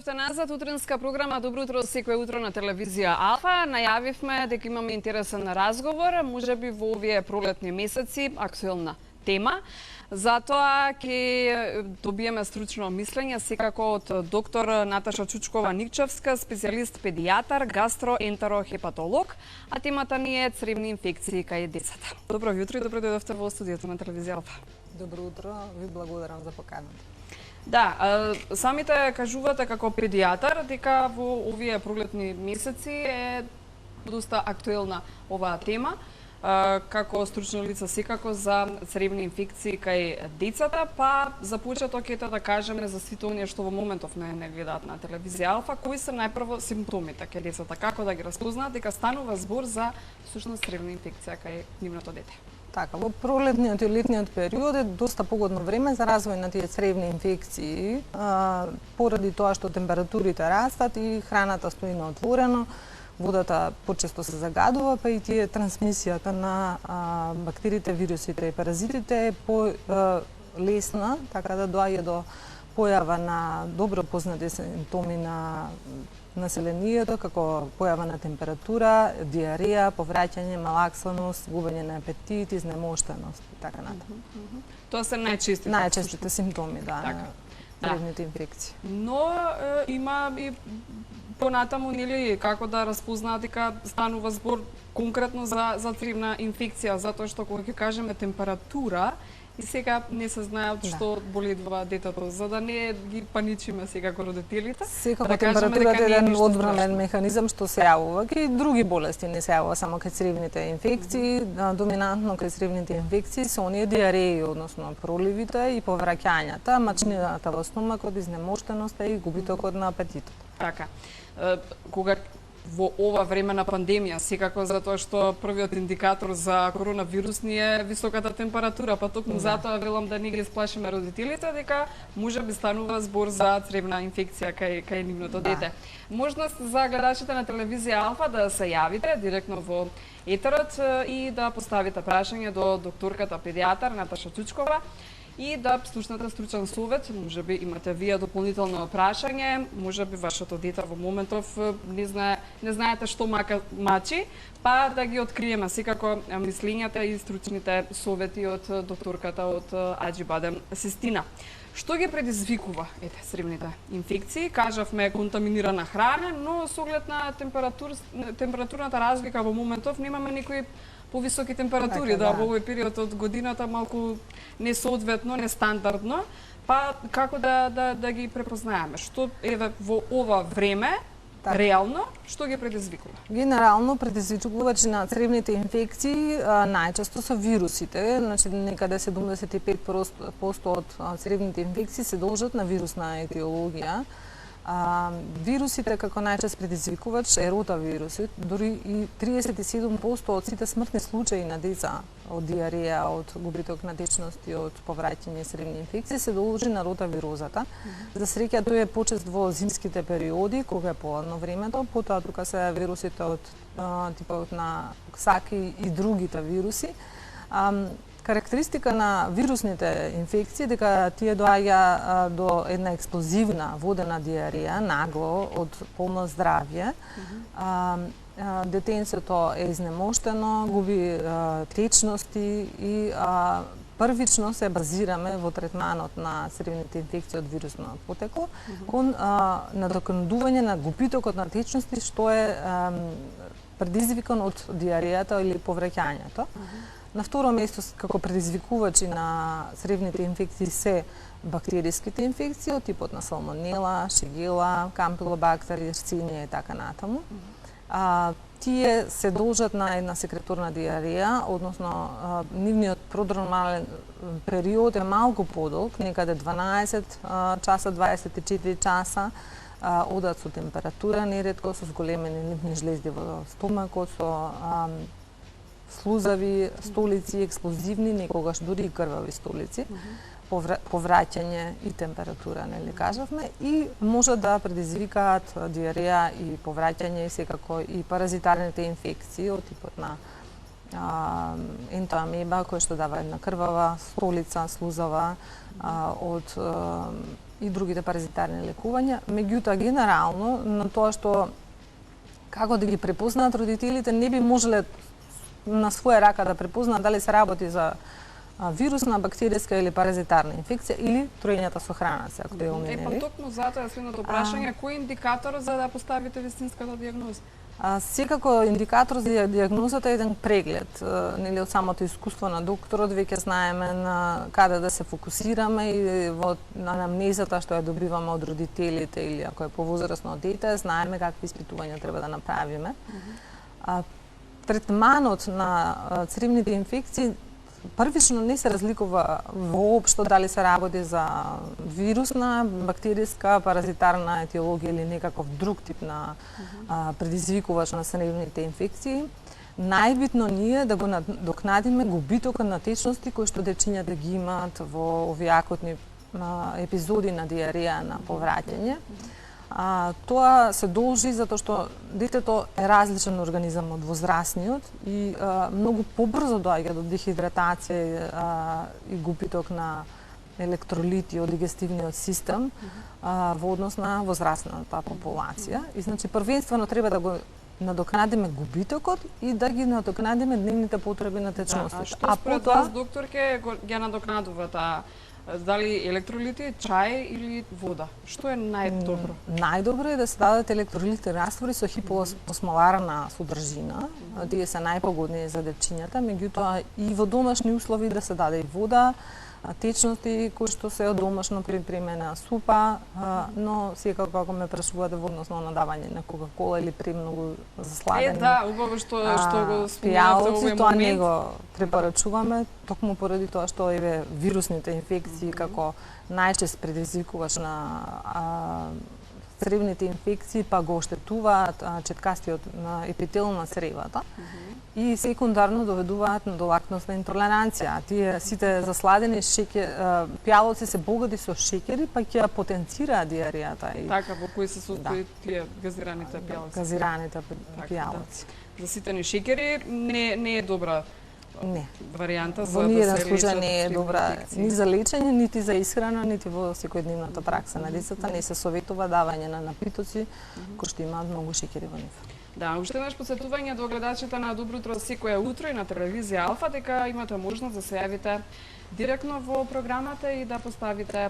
Дојдовте назад, утринска програма Добро утро секој утро на телевизија Алфа. Најавивме дека имаме интересен разговор, можеби во овие пролетни месеци, актуелна тема. Затоа ќе добиеме стручно мислење секако од доктор Наташа Чучкова-Никчевска, специјалист педијатар, гастроентерохепатолог, а темата ни е цревни инфекции кај децата. Добро јутро и добро дојдовте во студиото на телевизија Алфа. Добро утро, ви благодарам за поканата. Да, самите кажувате како педијатар дека во овие пролетни месеци е доста актуелна оваа тема, како стручно лице секако за цревни инфекции кај децата, па за почеток ете да кажеме за сите оние што во моментов не гледаат на телевизија Алфа, кои се најпрво симптомите кај децата, како да ги распознаат дека станува збор за всушност цревна инфекција кај нивното дете. Така, во пролетниот и летниот период е доста погодно време за развој на тие цревни инфекции, поради тоа што температурите растат и храната стои на отворено, водата почесто се загадува, па и тие трансмисијата на бактериите, вирусите и паразитите е по-лесна, така да доаѓа до појава на добро познати симптоми на населението, како појава на температура, диареја, повраќање, малаксаност, губење на апетит, изнемоштеност и така натаму. Тоа се најчестите симптоми, да, на цревните инфекции. Но има и понатаму, нели, како да распознаат дека станува збор конкретно за цревна инфекција, затоа што кога ќе кажеме температура, и сега не се знае од што боледува детето, за да не ги паничиме сега како родителите. Секако да температурата е еден одбранен механизам што се јавува и други болести, не се јавува само кај цревните инфекции, доминантно кај цревните инфекции се оние диареи, односно проливите и повраќањата, мачнината во стомакот, изнемоштеноста и губитокот на апетитот. Така. Кога во ова време на пандемија, секако затоа што првиот индикатор за коронавирус ни е високата температура, па токму затоа велам да не ги сплашиме родителите дека можеби станува збор за цревна инфекција кај нивното дете. Можност за гледачите на телевизија Алфа да се јавите директно во етерот и да поставите прашање до докторката педијатар Наташа Чучкова и да слушнете стручен совет. Можеби имате вие дополнително прашање, можеби вашето дете во моментов не знаете што мачи, па да ги откриеме секако мислењата и стручните совети од докторката од Аџибадем Систина. Што ги предизвикува цревните инфекции? Кажавме контаминирана храна, но со оглед на температурната разлика во моментов немаме никои повисоки температури, да, во овој период од годината малку несоодветно, нестандардно, па како да ги препознаеме? Што еве во ова време реално што ги предизвикува? Генерално предизвикувачи на цревните инфекции најчесто се вирусите, значи некаде 75% од цревните инфекции се должат на вирусна етиологија. Вирусите како најчест предизвикувач е ротавирусот, дури и 37% од сите смртни случаи на деца од диареја, од губиток на течност и од повраќање цревни инфекции се должи на ротавирозата. За среќа тој е почест во зимските периоди, кога е поладно времето, потоа тука се вирусите од типот на ксаки и другите вируси. Карактеристика на вирусните инфекции дека тие доаѓа до една експлозивна водена диареја нагло од полно здравје. Детенцето е изнемоштено, губи течности и првично се базираме во третманот на цревните инфекции од вирусно потекло кон надокнадување на губитокот на течности што е предизвикан од диарејата или повраќањето. На второ место како предизвикувачи на цревните инфекции се бактериските инфекции од типот на салмонела, шигела, кампилобактер, јерсинија и така натаму. Тие се должат на една секреторна диареја, односно нивниот продромален период е малку подолг, некаде 12 часа, 24 часа, одат со температура, неретко со зголемени лимфни жлезди во стомакот, со слузави столици, експлозивни, некогаш дури и крвави столици, повраќање и температура, нели кажавме, и може да предизвикаат диареја и повраќање и секако и паразитарните инфекции од типот на ентоамеба, која што дава една крвава столица, слузава, од и другите паразитарни лекувања. Меѓутоа, генерално, на тоа што како да ги препознаат родителите, не би можеле на своја рака да препознаат дали се работи за вирусна, бактеријска или паразитарна инфекција или троењата со храна, се ако ја оменели. Токму затоа е следното прашање, кој е индикатор за да поставите вистинската дијагноза? Секако индикатор за дијагнозата е еден преглед, нели од самото искуство на докторот, веќе знаеме на каде да се фокусираме и во анамнезата што ја добиваме од родителите или ако е повозрасно дете, знаеме какви испитувања треба да направиме. Третманот на цревните инфекции првично не се разликува воопшто дали се работи за вирусна, бактеријска, паразитарна етиологија или некаков друг тип на предизвикувач на цревните инфекции. Најбитно ни е да го надокнадиме губитокот на течности кои што дечињата ги имаат во овие акутни епизоди на диареја, на повраќање. Тоа се должи затоа што детето е различен организам од возрастниот и многу побрзо доаѓа до дехидратација и губиток на електролити од дигестивниот систем во однос на возрастната популација. И значи првенствено треба да го надокнадиме губитокот и да ги надокнадиме дневните потреби на течностите. Што според вас, докторке, ги надокнадува таа? Дали електролити, чај или вода? Што е најдобро? Најдобро е да се дадат електролити раствори со хипоосмоларна содржина. Тие се најпогодни за дечињата, меѓутоа и во домашни услови да се даде и вода, течности кои што се од домашно припремена супа, но секако ако ме прашувате во однос на давање на кока-кола или премногу засладени. Да, убаво што го спомнавте пијалци, тоа не го препорачуваме, токму поради тоа што еве вирусните инфекции како најчест предизвикувач на цревните инфекции, па го оштетуваат четкастиот на епител на цревата и секундарно доведуваат до лактозна интолеранција. Тие сите засладени пијалоци се богати со шеќери, па ќе потенцираат диарејата. Така, во кои се состои тие газираните пијалоци? Газираните пијалоци. Заситени шеќери не е добра варијанта за да се лечат случај не е добра ни за лечење, нити за исхрана, нити во секојдневната пракса на децата. Не се советува давање на напитоци кои што имаат многу шеќери во нив. Да, уште еднаш потсетување до гледачите на Добро утро секоја утро и на телевизија Алфа дека имате можност да се јавите директно во програмата и да поставите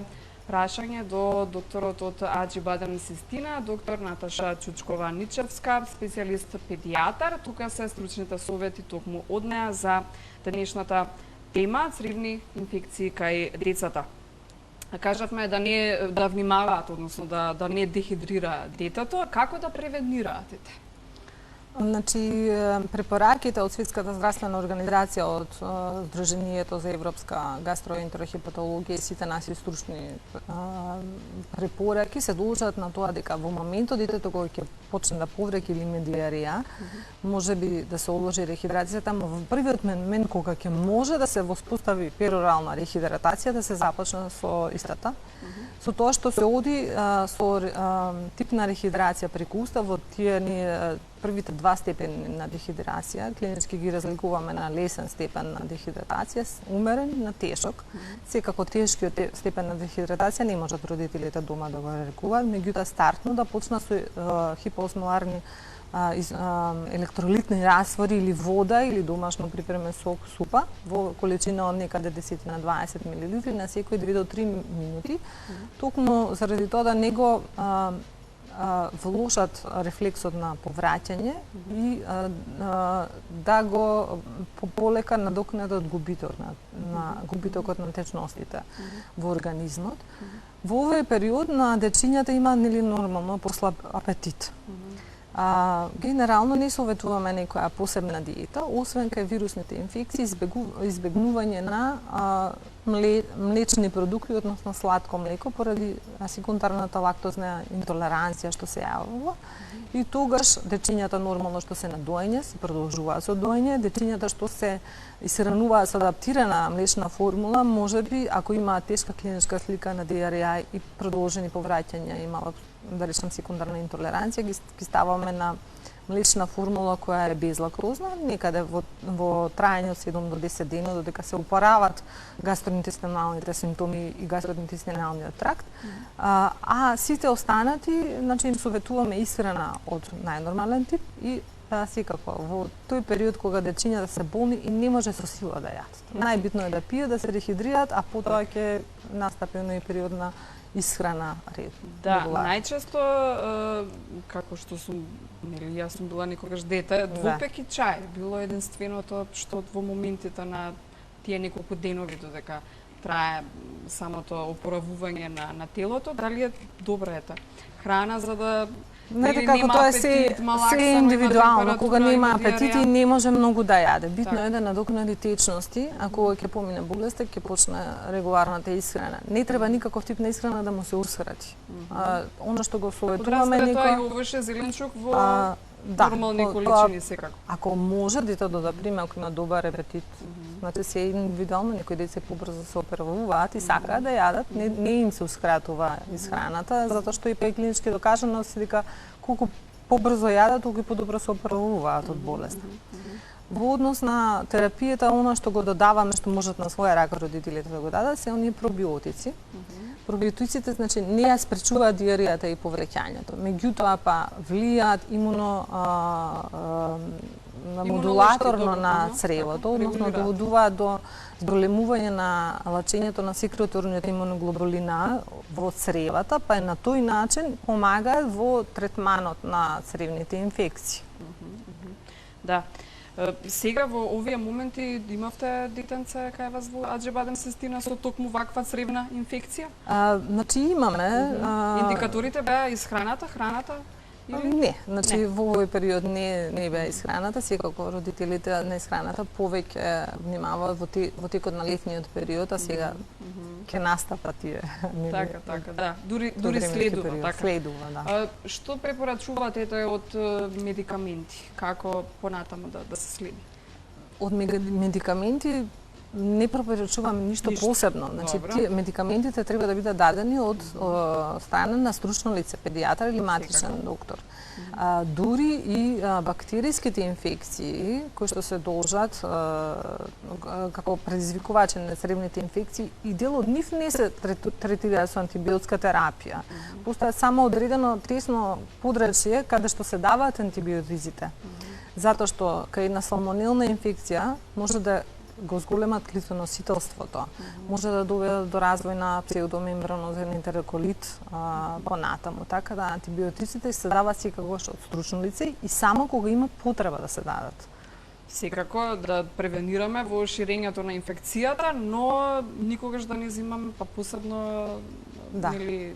прашање до докторот од Аџибаден Систина, доктор Наташа Чучкова-Ничевска, специјалист педијатар. Тука се стручните совети токму од неа за денешната тема цревни инфекции кај децата. Кажавме да внимаваат, односно да не дехидрира детето, како да превенираат дете? Значи, препораките од Светската здравствена организација, од Сдруженијето за европска гастроентерохепатологија и сите наси стручни препораки се должат на тоа дека во моментот детето кога ќе почне да повреќа или има диареја, може би да се одложи рехидрацијата, но во првиот момент кога ќе може да се воспостави перорална рехидратација, да се започне со истата. Со тоа што се оди со тип на рехидрација преку уста, во тие првите два степени на дехидрација, клинички ги разликуваме на лесен степен на дехидратација, умерен на тешок. Секако тешкиот степен на дехидратација не можат родителите дома да го рекуваат, меѓутоа стартно да почнат со хипоосмоларни електролитни раствори или вода или домашно припремен сок, супа во количина од некаде 10 на 20 мл на секои 2 до 3 минути, токму заради тоа да не го влошат рефлексот на повраќање и да го полека надокнадат губитокот на течностите во организмот. Во овој период на дечињата има нормално послаб апетит. Генерално не советуваме некоја посебна диета, освен кај вирусните инфекции, избегнување на млечни продукти, односно сладко млеко, поради секундарната лактозна интолеранција што се јавува. И тогаш дечињата нормално што се на доење, се продолжуваат со доење, дечињата што се исхрануваат со адаптирана млечна формула, можеби ако имаат тешка клиничка слика на диареја и продолжени повраќања и да речем секундарна интолеранција, ги ставаме на млечна формула која е безлактозна, некаде во траење од 7 до 10 дена додека се упорават гастроинтестиналните симптоми и гастроинтестиналниот тракт. А сите останати, значи им советуваме исхрана од најнормален тип и секако во тој период кога дечињата се болни и не може со сила да јадат. Најбитно е да пијат, да се рехидрираат, а потоа ќе настапи оној период на исхрана ред. Да, најчесто како што сум, нели јас сум била некогаш дете, двупеки чај било единственото што во моментите на тие неколку денови додека трае самото опоравување на телото, дали е добра ета храна за да знаете како тоа е се индивидуално, кога нема апетит и не може многу да јаде. Битно е да надокнади течности, а кога ќе помине болеста, ќе почне регуларната исхрана. Не треба никаков тип на исхрана да му се ускрати. Оно што го советуваме некој тоа и овоше зеленчук во нормални количини секако. Ако може детето да приме, ако има добар апетит, значи се индивидуално, некои деца побрзо се операвуваат и сакаат да јадат, не им се ускратува исхраната, затоа што и преклинички докажано се дека колку побрзо јадат, толку и подобро се операвуваат од болест. Во однос на терапијата, она што го додаваме, што можат на своја рака родителите да го дадат, се оние пробиотици. Пробиотиците, значи, не ја спречуваат диарејата и повреќањето, меѓутоа па влијаат модулаторно на цревото, односно доведуваат до зголемување на лачењето на секреторниот имуноглобулина во цревата, па на тој начин помагаат во третманот на цревните инфекции. Да. Сега во овие моменти имавте детенце кај вас во Аџебадем Сестина со токму ваква цревна инфекција? Значи имаме. Индикаторите беа исхраната, храната? Не, значи во овој период не беа исхраната, секако родителите на исхраната повеќе внимаваат во текот на летниот период, а сега ќе настапат тие. Така, да. Дури следува, така. Следува, да. Што препорачувате од медикаменти? Како понатаму да се следи? Од медикаменти не препорачувам ништо посебно. Значи, тие медикаментите треба да бидат дадени од страна на стручно лице, педијатар или матричен доктор. Дури и бактериските инфекции, кои што се должат како предизвикувачи на цревните инфекции, и дел од нив не се третираат со антибиотска терапија. Постои само одредено тесно подрачје каде што се даваат антибиотиците. Затоа што кај една салмонелна инфекција може да го зголемат клитоносителството. Може да доведат до развој на псевдомембранозен ентероколит понатаму. Така да антибиотиците се даваат секогаш од стручно лице и само кога има потреба да се дадат. Секако да превенираме во ширењето на инфекцијата, но никогаш да не земаме па посебно или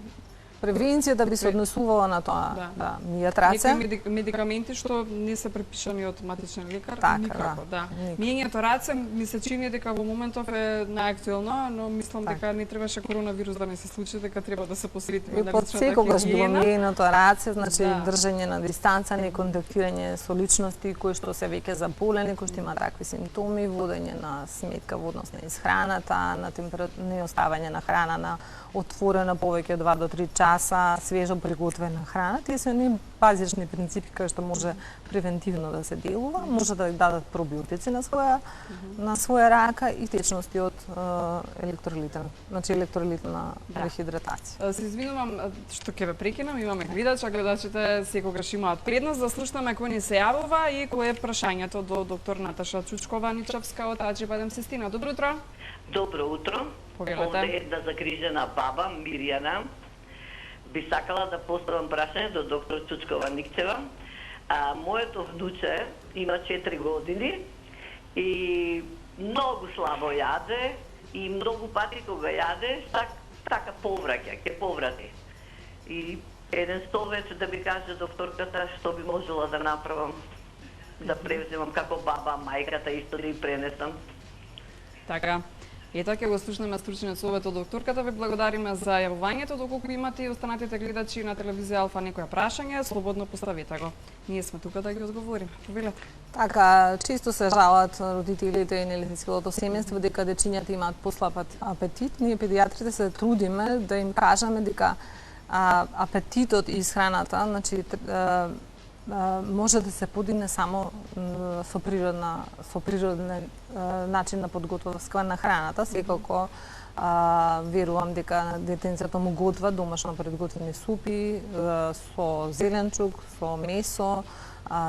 превенцијата би се однесувала на тоа, мијатраце. Некои медикаменти што не се препишани од матичен лекар, никако, да. Миењето раце ми се чини дека во моментов е најактуелно, но мислам дека не требаше коронавирус да не се случи, дека треба да се посветиме на личната хигиена. Секогаш било миењето раце, значи држање на дистанца, не контактирање со личности кои што се веќе заболени, кои што имаат такви симптоми, водење на сметка во однос на исхраната, на не оставање на храна на отворена повеќе од 2 до 3 часа, свежо приготвена храна. Тие се не базични принципи кои што може превентивно да се делува, може да дадат пробиотици на своја рака и течности од електролитна рехидратација. Се извинувам што ќе ве прекинам, имаме гледач, а гледачите секогаш имаат предност да слушнаме кој ни се јавува и кое е прашањето до доктор Наташа Чучкова-Ничевска од Аџебадем Сестина. Добро утро. Добро утро. Овде е една загрижена баба, Мирјана. Би сакала да поставам прашање до доктор Чучкова-Никчева. Моето внуче има 4 години и многу слабо јаде и многу пати кога јаде, така повраќа, ќе поврати. И еден совет да би каже докторката што би можела да направам, да превземам како баба, мајката исто да ја пренесам. Така. Ето ќе го слушнеме стручниот совет од докторката. Ви благодариме за јавувањето. Доколку имате и останатите гледачи на телевизија Алфа некоја прашање, слободно поставете го. Ние сме тука да ги одговориме. Повелете. Така, често се жалат родителите и нели целото семејство дека дечињата имаат послаб апетит. Ние педијатрите се трудиме да им кажеме дека апетитот и исхраната, значи може да се подигне само со природен начин на подготовка на храната, секако верувам дека детенцето му готва домашно предготвени супи со зеленчук, со месо,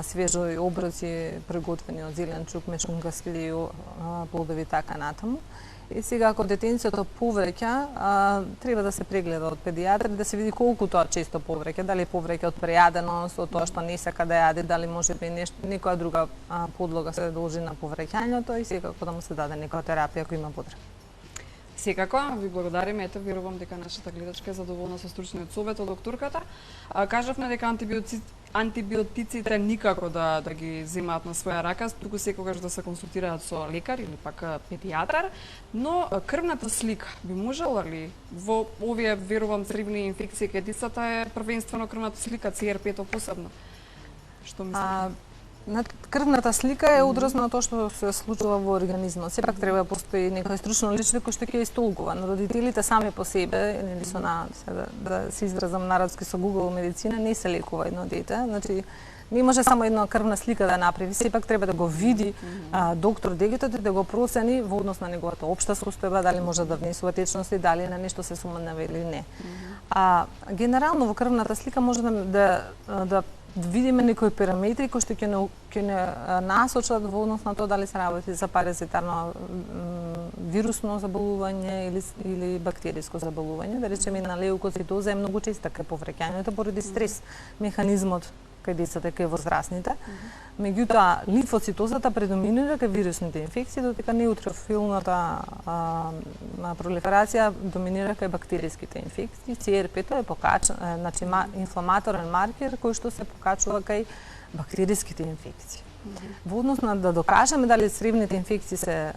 свежи оброци приготвени од зеленчук, мешунка с лију, плодови така натаму. И сега, ако детенцето повреќа, треба да се прегледа од педијатар да се види колку тоа често повреќа, дали повреќа од прејаденост, од тоа што не сака да јаде, дали може би некоја друга подлога се должи на повреќањето и секако да му се даде некоја терапија ако има потреба. Секако, ви благодариме, ето верувам дека нашата гледачка е задоволна со стручниот совет од докторката. Кажавме дека антибиотиците никако да ги земаат на своја рака, туку секогаш да се консултираат со лекар или пак педијатар, но крвната слика би можела ли во овие верувам цревни инфекции кај децата е првенствено крвната слика, CRP-то посебно? Што мислите? Крвната слика е одраз на тоа што се случува во организмот. Сепак треба да постои некој стручно лице кој што ќе истолкува. Но родителите сами по себе, нели со да се изразам народски со Google медицина, не се лекува едно дете. Значи не може само една крвна слика да направи, сепак треба да го види доктор детето и да го процени во однос на неговата општа состојба, дали може да внесува течности, дали на нешто се сумнева или не. Генерално во крвната слика може да видиме некои параметри кои што ќе не насочат во однос на тоа дали се работи за паразитарно вирусно заболување или бактериско заболување. Да речеме на леукоцитоза е многу честа кај повреќањето поради стрес механизмот кај децата, кај возрастните. Меѓутоа, лимфоцитозата предоминира кај вирусните инфекции, додека неутрофилната пролиферација доминира кај бактериските инфекции. CRP-то е значи инфламаторен маркер кој што се покачува кај бактериските инфекции. Во однос на да докажеме дали цревните инфекции се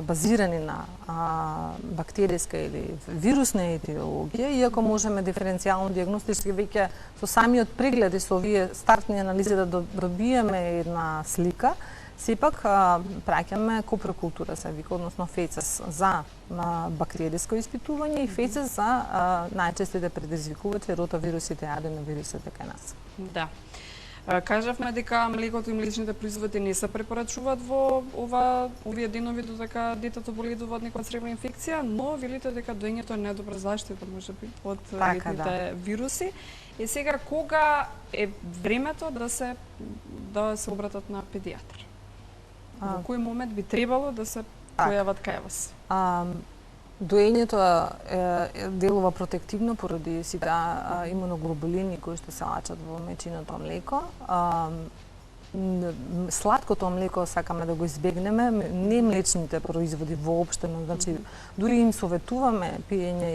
базирани на бактериска или вирусна етиологија, иако можеме диференцијално диагностички веќе со самиот преглед и со овие стартни анализи да добиеме една слика, сепак праќаме копрокултура се вика, односно фецес за бактериско испитување и фецес за најчестите предизвикувачи ротавирусите, аденовирусите кај нас. Да. Кажавме дека млекото и млечните производи не се препорачуваат во овие денови додека детето боледува од некоја цревна инфекција, но велите дека доењето е најдобра заштита можеби од летните вируси. И сега кога е времето да се обратат на педијатар? Во кој момент би требало да се појават кај вас? Доењето делува протективно поради сите имуноглобулини кои што се лачат во мечиното млеко. Сладкото млеко сакаме да го избегнеме, не млечните производи воопштено, значи дури им советуваме пиење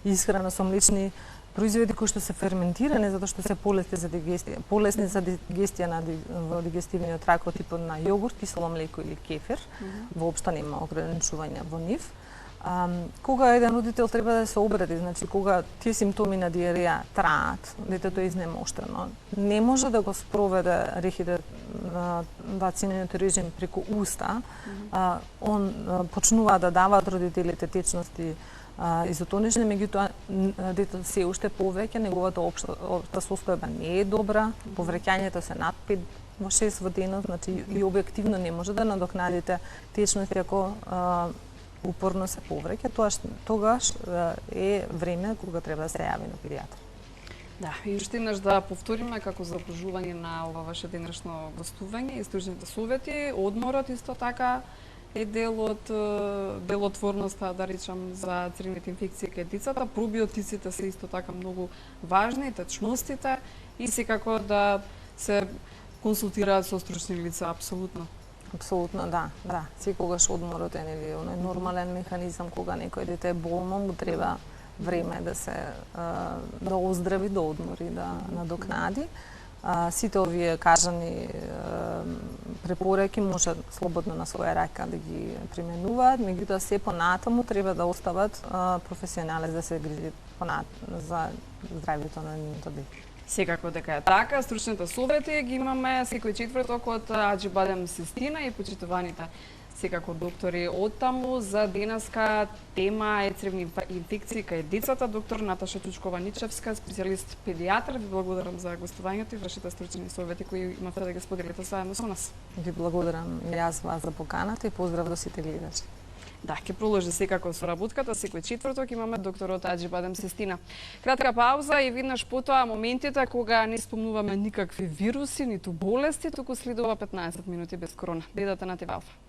и исхрана со млечни производи кои што се ферментирани затоа што се полесни за дигестија во дигестивниот тракт, типот на јогурт, кисело млеко или кефир. Воопшто нема ограничување во нив. Кога еден родител треба да се обради, значи кога тие симптоми на диареја траат, детето е изнемоштено, не може да го спроведе вакцинениот режим преку уста, он почнува да даваат родителите течности изотонични, меѓутоа детето се уште повреќа, неговата општа состојба не е добра, повреќањето се над 5 во 6 во денот, значи и објективно не може да надокнадите течности ако упорно се повреќа, тогаш е време кога треба да се јави на педијатар. Да, и уште еднаш да повториме како заокружување на ова ваше денешно гостување и стручните совети, одморот исто така е дел од делотворноста, да речам, за цревните инфекции кај децата. Пробиотиците се исто така многу важни, течностите и секако да се консултираат со стручни лица, апсолутно. Апсолутно, да. Секогаш одморот е нели оној нормален механизам кога некој дете е болно, му треба време да оздрави, да одмори, да надокнади. Сите овие кажани препораки може слободно на своја рака да ги применуваат, меѓутоа се понатаму треба да остават професионалец да се грижи за здравјето на нивното дете. Секако дека е така, стручните совети ги имаме секој четврток од Аџи Бадем Систина и почитуваните секако доктори оттаму. За денеска тема е цревни инфекции кај децата. Доктор Наташа Чучкова-Ничевска, специјалист педијатар. Ви благодарам за гостувањето и вашите стручни совети кои имате да ги споделите заедно со нас. Ви благодарам и јас вас за поканата и поздрав до сите гледачи. Да, ќе продолжи секако со работката. Секој четврток имаме докторот Аџибадем Сестина. Кратка пауза и веднаш потоа моментите кога не спомнуваме никакви вируси, ниту болести, туку следува 15 минути без корона. Гледате на ТВ Алфа.